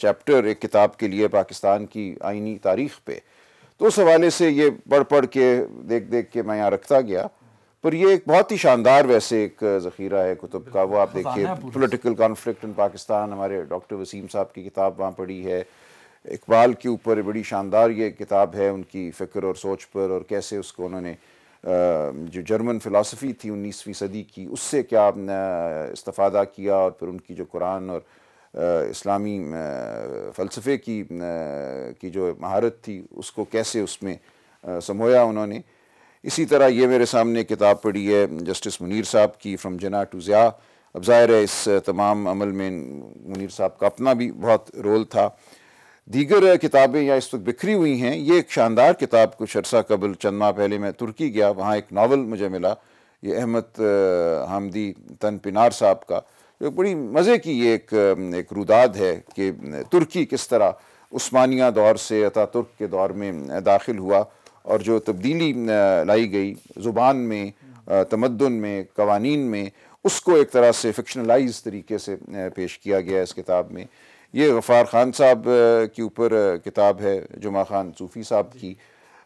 चैप्टर एक किताब के लिए पाकिस्तान की आइनी तारीख़ पे। तो उस हवाले से ये पढ़ पढ़ के देख देख के मैं यहाँ रखता गया। पर ये एक बहुत ही शानदार वैसे एक ज़ख़ीरा है कुतुब का। वो आप देखिए, पॉलिटिकल कॉन्फ्लिक्ट इन पाकिस्तान, हमारे डॉक्टर वसीम साहब की किताब वहाँ पढ़ी है। इकबाल के ऊपर बड़ी शानदार ये किताब है, उनकी फ़िक्र और सोच पर, और कैसे उसको उन्होंने जो जर्मन फ़िलासफ़ी थी 19वीं सदी की, उससे क्या इस्तिफ़ादा किया, और फिर उनकी जो कुरान और इस्लामी फ़लसफ़े की जो महारत थी उसको कैसे उसमें समोया उन्होंने। इसी तरह ये मेरे सामने किताब पढ़ी है जस्टिस मुनीर साहब की, फ्रॉम जिन्ना टू ज़िया। अब ज़ाहिर है इस तमाम अमल में मुनीर साहब का अपना भी बहुत रोल था। दीगर किताबें या इस वक्त बिखरी हुई हैं। ये एक शानदार किताब, कुछ अर्सा कबल चंद माह पहले मैं तुर्की गया, वहाँ एक नावल मुझे मिला, ये अहमद हामदी तनपिनार साहब का। जो बड़ी मज़े की ये एक रुदाद है कि तुर्की किस तरह उस्मानिया दौर से अतातुर्क के दौर में दाखिल हुआ, और जो तब्दीली लाई गई ज़ुबान में, तमद्दुन में, कवानीन में, उसको एक तरह से फिक्शनलाइज तरीके से पेश किया गया इस किताब में। ये गफ़ार ख़ान साहब के ऊपर किताब है, जुमा खान सूफ़ी साहब की।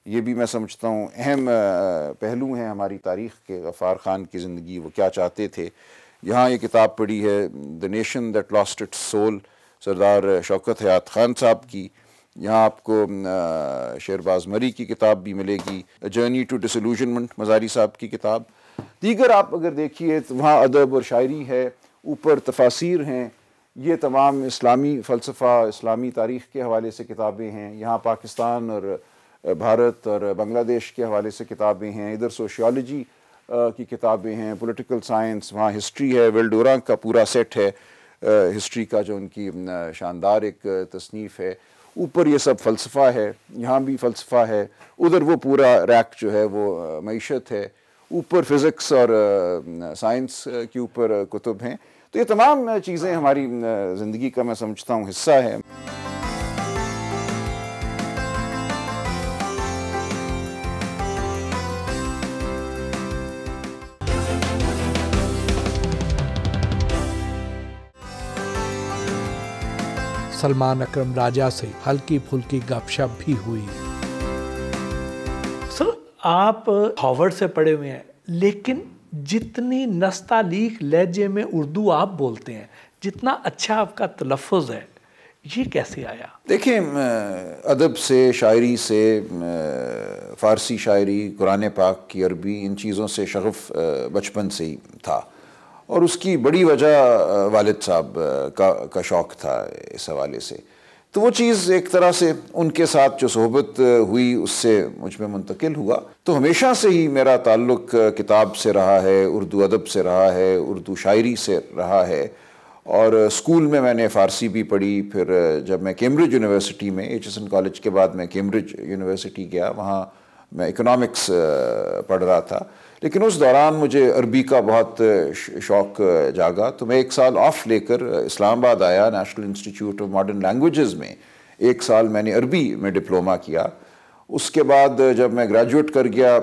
ये भी मैं समझता हूँ अहम पहलू हैं हमारी तारीख़ के, गफ़ार ख़ान की ज़िंदगी, वो क्या चाहते थे। यहाँ ये किताब पढ़ी है the nation that lost its soul, Sardar Shaukat Hayat Khan sahib की। यहाँ आपको शेरबाज़ मरी की किताब भी मिलेगी, a journey to disillusionment, Mazari साहब की किताब। दीगर आप अगर देखिए तो वहाँ अदब और शायरी है, ऊपर तफासिर हैं, ये तमाम इस्लामी फ़लसफ़ा, इस्लामी तारीख़ के हवाले से किताबें हैं। यहाँ पाकिस्तान और भारत और बांग्लादेश के हवाले से किताबें हैं। इधर सोशियोलॉजी की किताबें हैं, पॉलिटिकल साइंस, वहाँ हिस्ट्री है, वेल्डोरा का पूरा सेट है हिस्ट्री का, जो उनकी शानदार एक तसनीफ़ है। ऊपर ये सब फ़लसफ़ा है, यहाँ भी फ़लसफ़ा है। उधर वो पूरा रैक जो है वो मईशत है। ऊपर फ़िज़िक्स और साइंस के ऊपर कुतुब हैं। तो ये तमाम चीज़ें हमारी ज़िंदगी का मैं समझता हूँ हिस्सा है।
सलमान अकरम राजा से हल्की फुल्की गपशप भी हुई। सर, आप हार्वर्ड से पढ़े हुए हैं, लेकिन जितनी नस्तालीक लहजे में उर्दू आप बोलते हैं, जितना अच्छा आपका तलफ़्फ़ुज़ है, ये कैसे आया?
देखिए, अदब से, शायरी से, फ़ारसी शायरी, कुरान पाक की अरबी, इन चीज़ों से शग़फ़ बचपन से ही था और उसकी बड़ी वजह वालिद साहब का शौक़ था इस हवाले से। तो वो चीज़ एक तरह से उनके साथ जो सोहबत हुई उससे मुझ में मुंतकिल हुआ। तो हमेशा से ही मेरा ताल्लुक़ किताब से रहा है, उर्दू अदब से रहा है, उर्दू शायरी से रहा है। और स्कूल में मैंने फ़ारसी भी पढ़ी। फिर जब मैं कैम्ब्रिज यूनिवर्सिटी में, एचएसएन कॉलेज के बाद मैं कैम्ब्रिज यूनिवर्सिटी गया, वहाँ मैं इकोनॉमिक्स पढ़ रहा था। लेकिन उस दौरान मुझे अरबी का बहुत शौक़ जागा, तो मैं एक साल ऑफ लेकर इस्लामाबाद आया, national institute of modern languages में एक साल मैंने अरबी में डिप्लोमा किया। उसके बाद जब मैं ग्रेजुएट कर गया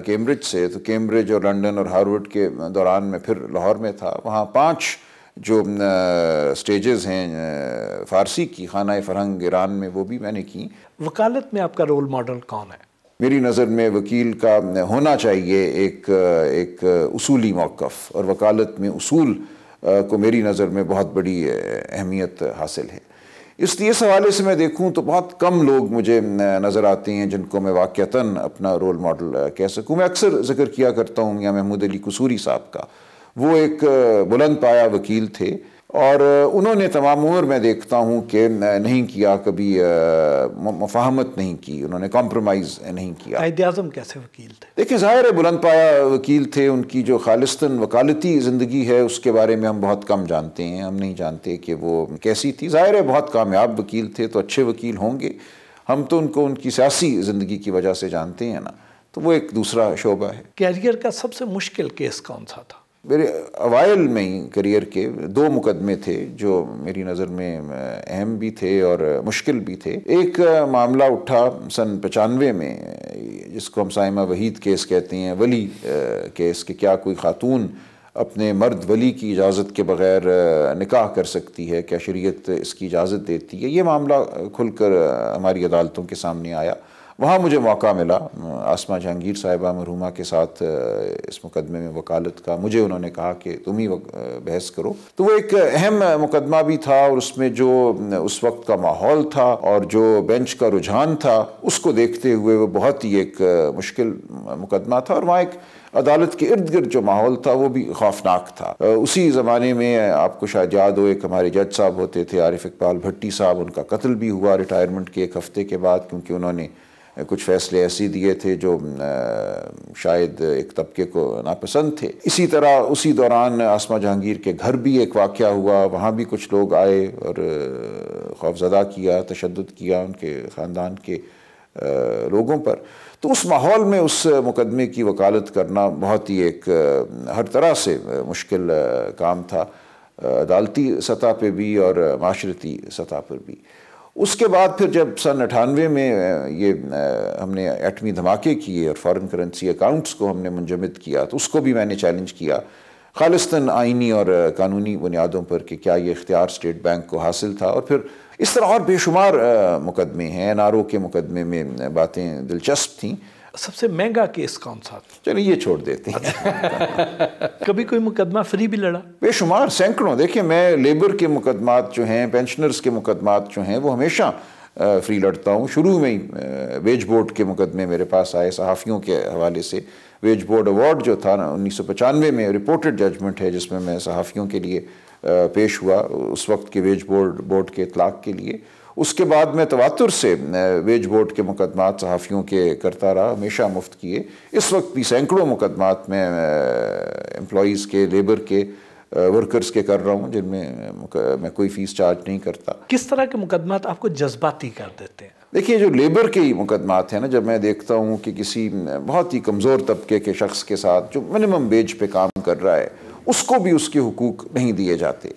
कैम्ब्रिज से, तो कैम्ब्रिज और लंदन और हार्वर्ड के दौरान मैं फिर लाहौर में था। वहाँ 5 जो स्टेजेस हैं फ़ारसी की, खाना फ़रहंग ईरान में, वो भी मैंने की।
वकालत में आपका रोल मॉडल कौन है?
मेरी नज़र में वकील का होना चाहिए एक उसूली मौक़िफ़, और वकालत में उसूल को मेरी नज़र में बहुत बड़ी अहमियत हासिल है। इसलिए इस हवाले से मैं देखूं तो बहुत कम लोग मुझे नज़र आते हैं जिनको मैं वाक़तन अपना रोल मॉडल कह सकूं। मैं अक्सर ज़िक्र किया करता हूँ मियां महमूद अली कसूरी साहब का। वो एक बुलंद पाया वकील थे और उन्होंने तमाम उम्र मैं देखता हूँ कि नहीं किया, कभी मुफ़ाहमत नहीं की, उन्होंने कॉम्प्रोमाइज़ नहीं किया।
कायद-ए-आज़म कैसे वकील थे?
देखिए, ज़ाहिर है बुलंद पाया वकील थे। उनकी जो खालिस्तन वकालती ज़िंदगी है उसके बारे में हम बहुत कम जानते हैं। हम नहीं जानते कि वो कैसी थी। ज़ाहिर है बहुत कामयाब वकील थे, तो अच्छे वकील होंगे। हम तो उनको उनकी सियासी ज़िंदगी की वजह से जानते हैं ना, तो वो एक दूसरा शोबा है।
कैरियर का सबसे मुश्किल केस कौन सा था?
मेरे अवाइल में ही करियर के 2 मुकदमे थे जो मेरी नज़र में अहम भी थे और मुश्किल भी थे। एक मामला उठा सन 95 में, जिसको हम साइमा वहीद केस कहते हैं, वली केस, कि क्या कोई खातून अपने मर्द वली की इजाज़त के बग़ैर निकाह कर सकती है, क्या शरीयत इसकी इजाज़त देती है। ये मामला खुलकर हमारी अदालतों के सामने आया। वहाँ मुझे मौका मिला आसमा जहांगीर साहिबा मरहूमा के साथ इस मुकदमे में वकालत का। मुझे उन्होंने कहा कि तुम ही बहस करो। तो वो एक अहम मुकदमा भी था और उसमें जो उस वक्त का माहौल था और जो बेंच का रुझान था, उसको देखते हुए वो बहुत ही एक मुश्किल मुकदमा था। और वहाँ एक अदालत के इर्द गिर्द जो माहौल था वो भी खौफनाक था। उसी ज़माने में आपको शायद याद हो, एक हमारे जज साहब होते थे आरिफ इकबाल भट्टी साहब, उनका कत्ल भी हुआ रिटायरमेंट के 1 हफ्ते के बाद, क्योंकि उन्होंने कुछ फैसले ऐसे दिए थे जो शायद एक तबके को नापसंद थे। इसी तरह उसी दौरान आसमा जहांगीर के घर भी एक वाक़या हुआ। वहाँ भी कुछ लोग आए और खौफज़दा किया, तशद्दुद किया उनके ख़ानदान के लोगों पर। तो उस माहौल में उस मुकदमे की वकालत करना बहुत ही एक हर तरह से मुश्किल काम था, अदालती सतह पे भी और माशरती सतह पर भी। उसके बाद फिर जब सन 98 में ये हमने एटमी धमाके किए और फॉरेन करेंसी अकाउंट्स को हमने मुंजमद किया, तो उसको भी मैंने चैलेंज किया खालिस्तन आइनी और कानूनी बुनियादों पर कि क्या ये इख्तियार स्टेट बैंक को हासिल था। और फिर इस तरह और बेशुमार मुकदमे हैं। एनआरओ के मुकदमे में बातें दिलचस्प थीं।
सबसे महंगा केस कौन सा?
चलिए ये छोड़ देते हैं।
कभी कोई मुकदमा फ्री भी लड़ा?
बेशुमार, सैकड़ों। देखिए, मैं लेबर के मुकदमात जो हैं, पेंशनर्स के मुकदमात जो हैं, वो हमेशा फ्री लड़ता हूँ। शुरू में ही वेज बोर्ड के मुकदमे मेरे पास आए सहाफ़ियों के हवाले से। वेज बोर्ड अवार्ड जो था 1995 में रिपोर्टेड जजमेंट है, जिसमें मैं सहाफ़ियों के लिए पेश हुआ उस वक्त के वेज बोर्ड के इतलाक़ के लिए। उसके बाद मैं तवातुर से वेज बोर्ड के मुकदमात सहाफ़ियों के करता रहा, हमेशा मुफ्त किए। इस वक्त भी सैकड़ों मुकदमात में एम्प्लॉइज़ के, लेबर के, वर्कर्स के कर रहा हूँ, जिनमें मैं कोई फ़ीस चार्ज नहीं करता।
किस तरह के मुकदमात आपको जज्बाती कर देते हैं?
देखिए, जो लेबर के ही मुकदमात हैं ना, जब मैं देखता हूँ कि किसी बहुत ही कमज़ोर तबके के शख्स के साथ जो मिनिमम वेज पे काम कर रहा है, उसको भी उसके हुकूक नहीं दिए जाते,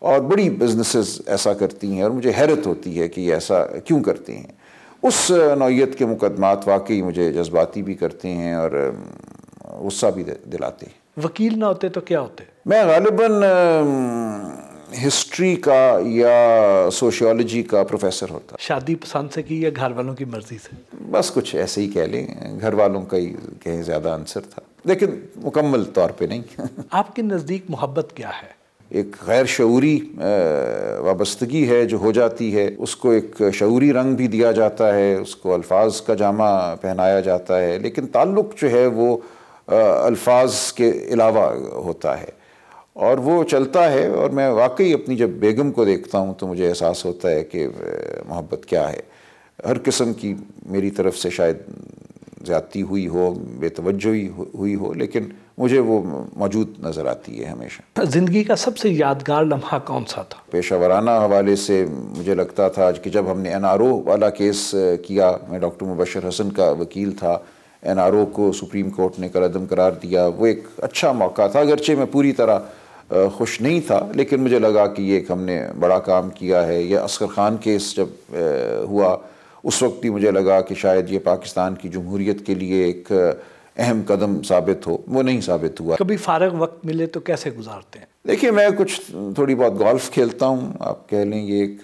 और बड़ी बिजनेसेस ऐसा करती हैं, और मुझे हैरत होती है कि ऐसा क्यों करते हैं। उस नौइयत के मुकदमात वाकई मुझे जज्बाती भी करते हैं और गुस्सा भी दिलाते हैं।
वकील ना होते तो क्या होते?
मैं गालिबन हिस्ट्री का या सोशियोलॉजी का प्रोफेसर होता।
शादी पसंद से की या घर वालों की मर्जी से?
बस कुछ ऐसे ही कह लें, घर वालों का ही कहीं ज़्यादा आंसर था। लेकिन मुकम्मल तौर पे नहीं।
आपके नज़दीक मोहब्बत क्या है?
एक गैर शऊरी वाबस्तगी है जो हो जाती है, उसको एक शऊरी रंग भी दिया जाता है, उसको अल्फाज का जामा पहनाया जाता है, लेकिन ताल्लुक़ जो है वो अल्फाज के अलावा होता है और वो चलता है। और मैं वाकई अपनी जब बेगम को देखता हूँ तो मुझे एहसास होता है कि मोहब्बत क्या है। हर किस्म की मेरी तरफ से शायद ज़्यादती हुई हो, बेतवज्जोही हुई हो, लेकिन मुझे वो मौजूद नज़र आती है हमेशा।
ज़िंदगी का सबसे यादगार लम्हा कौन सा था?
पेशावराना हवाले से मुझे लगता था कि जब हमने NRO वाला केस किया, मैं डॉक्टर मुबशर हसन का वकील था, NRO को सुप्रीम कोर्ट ने कलअदम करार दिया, वो एक अच्छा मौका था। अगरचे मैं पूरी तरह खुश नहीं था, लेकिन मुझे लगा कि ये एक हमने बड़ा काम किया है। यह असगर ख़ान केस जब हुआ, उस वक्त भी मुझे लगा कि शायद ये पाकिस्तान की जमहूरियत के लिए एक अहम कदम साबित हो, वो नहीं साबित हुआ।
कभी फारग वक्त मिले तो कैसे गुजारते हैं?
देखिए, मैं कुछ थोड़ी बहुत गोल्फ़ खेलता हूँ, आप कह लें ये एक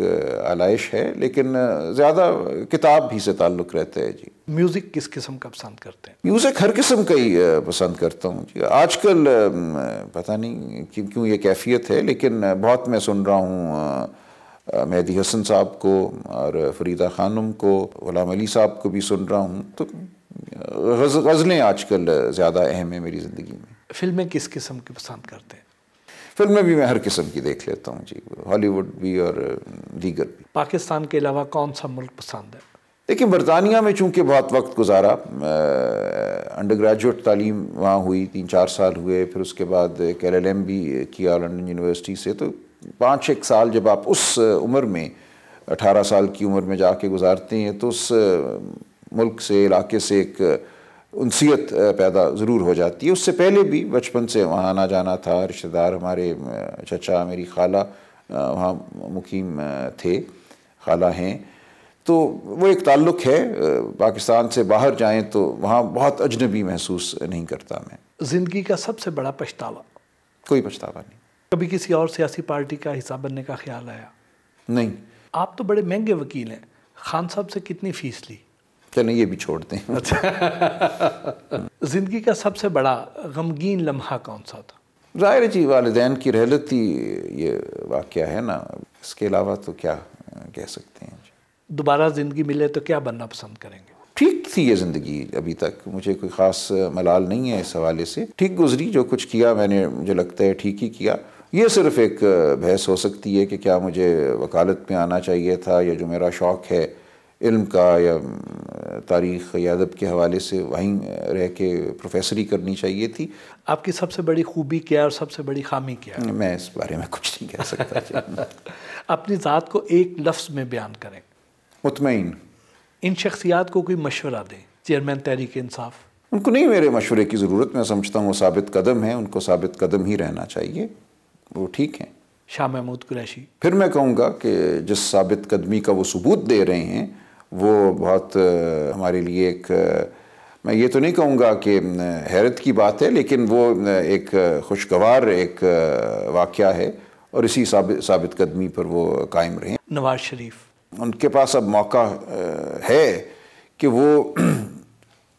आलाइश है, लेकिन ज़्यादा किताब भी से ताल्लुक़ रहता है जी।
म्यूज़िक किस किस्म का पसंद करते हैं?
म्यूज़िक हर किस्म का ही पसंद करता हूँ जी। आजकल पता नहीं क्यों ये कैफियत है, लेकिन बहुत मैं सुन रहा हूँ मेहदी हसन साहब को और फरीदा खानम को, गुलाम अली साहब को भी सुन रहा हूँ। तो गज़लें आजकल ज़्यादा अहम है मेरी ज़िंदगी में।
फिल्में किस किस्म की पसंद करते हैं?
फिल्में भी मैं हर किस्म की देख लेता हूँ जी, हॉलीवुड भी और दीगर भी।
पाकिस्तान के अलावा कौन सा मुल्क पसंद है?
देखिए, बरतानिया में चूँकि बहुत वक्त गुजारा, अंडर ग्रेजुएट तालीम वहाँ हुई, 3-4 साल हुए, फिर उसके बाद एक LLM भी किया लंदन यूनिवर्सिटी से। तो 5-6 साल जब आप उस उम्र में 18 साल की उम्र में जाके गुजारते हैं तो उस मुल्क से, इलाके से एक उनसियत पैदा ज़रूर हो जाती है। उससे पहले भी बचपन से वहाँ आना जाना था, रिश्तेदार हमारे चचा, मेरी खाला वहाँ मुकीम थे, खाला हैं, तो वो एक ताल्लुक़ है। पाकिस्तान से बाहर जाएं तो वहाँ बहुत अजनबी महसूस नहीं करता मैं।
ज़िंदगी का सबसे बड़ा पछतावा?
कोई पछतावा नहीं।
कभी किसी और सियासी पार्टी का हिस्सा बनने का ख्याल आया?
नहीं।
आप तो बड़े महंगे वकील हैं, खान साहब से कितनी फ़ीस ली?
चलें ये भी छोड़ दें।
अच्छा। ज़िंदगी का सबसे बड़ा गमगीन लम्हा कौन सा था?
ज़ाहिर जी, वालिदैन की रहलत ही ये वाक़या है ना, इसके अलावा तो क्या कह सकते हैं।
दोबारा ज़िंदगी मिले तो क्या बनना पसंद करेंगे?
ठीक थी ये ज़िंदगी, अभी तक मुझे कोई ख़ास मलाल नहीं है इस हवाले से। ठीक गुजरी, जो कुछ किया मैंने, मुझे लगता है ठीक ही किया। ये सिर्फ़ एक बहस हो सकती है कि क्या मुझे वकालत में आना चाहिए था, या जो मेरा शौक़ है इल्म का या तारीख़ या अदब के हवाले से वहीं रह के प्रोफेसरी करनी चाहिए थी।
आपकी सबसे बड़ी खूबी क्या है और सबसे बड़ी खामी क्या है?
मैं इस बारे में कुछ नहीं कह सकता।
अपनी ज़ात को एक लफ्ज़ में बयान करें।
मुतमईन।
इन शख्सियात को कोई मशवरा दें। चेयरमैन तहरीक इंसाफ।
उनको नहीं मेरे मशवरे की ज़रूरत, मैं समझता हूँ वो साबित कदम है, उनको साबित कदम ही रहना चाहिए, वो ठीक हैं।
शाह महमूद कुरैशी।
फिर मैं कहूँगा कि जिस साबित कदमी का वो सबूत दे रहे हैं वो बहुत हमारे लिए एक, मैं ये तो नहीं कहूँगा कि हैरत की बात है, लेकिन वो एक खुशगवार एक वाक़या है और इसी साबित कदमी पर वो कायम रहें।
नवाज शरीफ। उनके
पास अब मौका है कि वो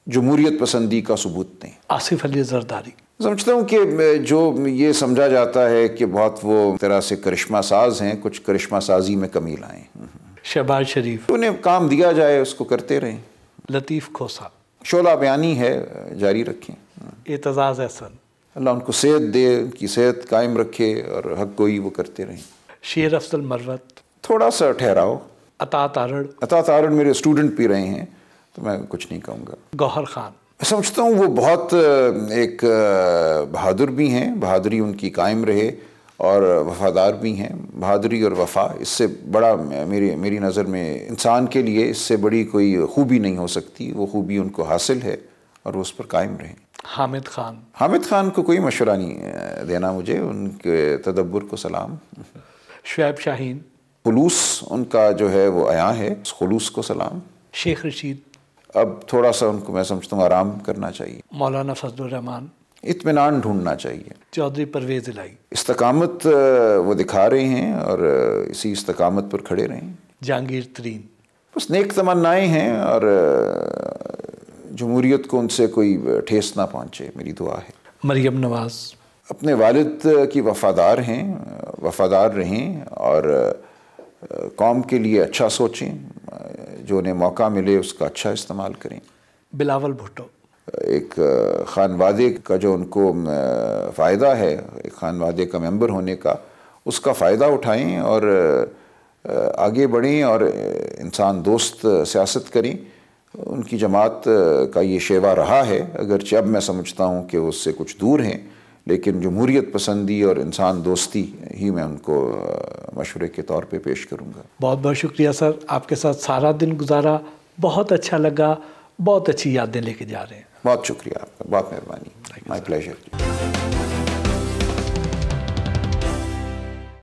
जमहूरियत पसंदी का सबूत दें।
आसिफ अली ज़रदारी। समझता
हूँ कि जो ये समझा जाता है कि बहुत वो तरह से करिश्मा साज हैं, कुछ करिश्मा साजी में कमी लाएं।
शहबाज शरीफ।
उन्हें काम दिया जाए उसको करते रहें।
लतीफ़ खोसा।
शोला बयानी है, जारी रखें।
एतज़ाज़ एहसन।
अल्लाह उनको सेहत दे, उनकी सेहत कायम रखे और हक गोई वो करते रहें।
शेर अफजल मरवत।
थोड़ा सा ठहराओ।
अता तारड़।
अता तारड़ मेरे स्टूडेंट भी रहे हैं, तो मैं कुछ नहीं कहूँगा।
गौहर खान। मैं
समझता हूँ वो बहुत एक बहादुर भी हैं, बहादुरी उनकी कायम रहे, और वफ़ादार भी हैं। बहादुरी और वफ़ा, इससे बड़ा मेरी नज़र में इंसान के लिए इससे बड़ी कोई खूबी नहीं हो सकती। वो खूबी उनको हासिल है और वो उस पर कायम रहें।
हामिद खान।
हामिद खान को कोई मशवरा नहीं देना मुझे, उनके तदब्बुर को सलाम।
शुएब शाहीन। खुलूस
उनका जो है वो आया है, उस खुलूस को सलाम।
शेख रशीद।
अब थोड़ा सा उनको मैं समझता हूँ आराम करना चाहिए।
मौलाना फजलुर रहमान।
इत्मीनान ढूंढना चाहिए।
चौधरी परवेज़ इलाही।
इस्तकामत वो दिखा रहे हैं और इसी इस्तकामत पर खड़े रहें।
जहांगीर तरीन।
बस नेक तमन्नाएं हैं और जमहूरियत को उनसे कोई ठेस ना पहुँचे, मेरी दुआ है।
मरियम नवाज़
अपने वालिद की वफ़ादार हैं, वफ़ादार रहें और कौम के लिए अच्छा सोचें, जो उन्हें मौका मिले उसका अच्छा इस्तेमाल करें।
बिलावल भुट्टो
एक खानवादे का जो उनको फ़ायदा है, एक खानवादे का मेंबर होने का, उसका फ़ायदा उठाएं और आगे बढ़ें और इंसान दोस्त सियासत करें। उनकी जमात का ये शेवा रहा है, अगरचे अब मैं समझता हूँ कि उससे कुछ दूर हैं, लेकिन जमहूरियत पसंदी और इंसान दोस्ती ही मैं उनको मशवरे के तौर पे पेश करूँगा।
बहुत बहुत शुक्रिया सर, आपके साथ सारा दिन गुजारा, बहुत अच्छा लगा, बहुत अच्छी यादें लेके जा रहे हैं।
बहुत शुक्रिया आपका, बहुत मेहरबानी, माय प्लेजर।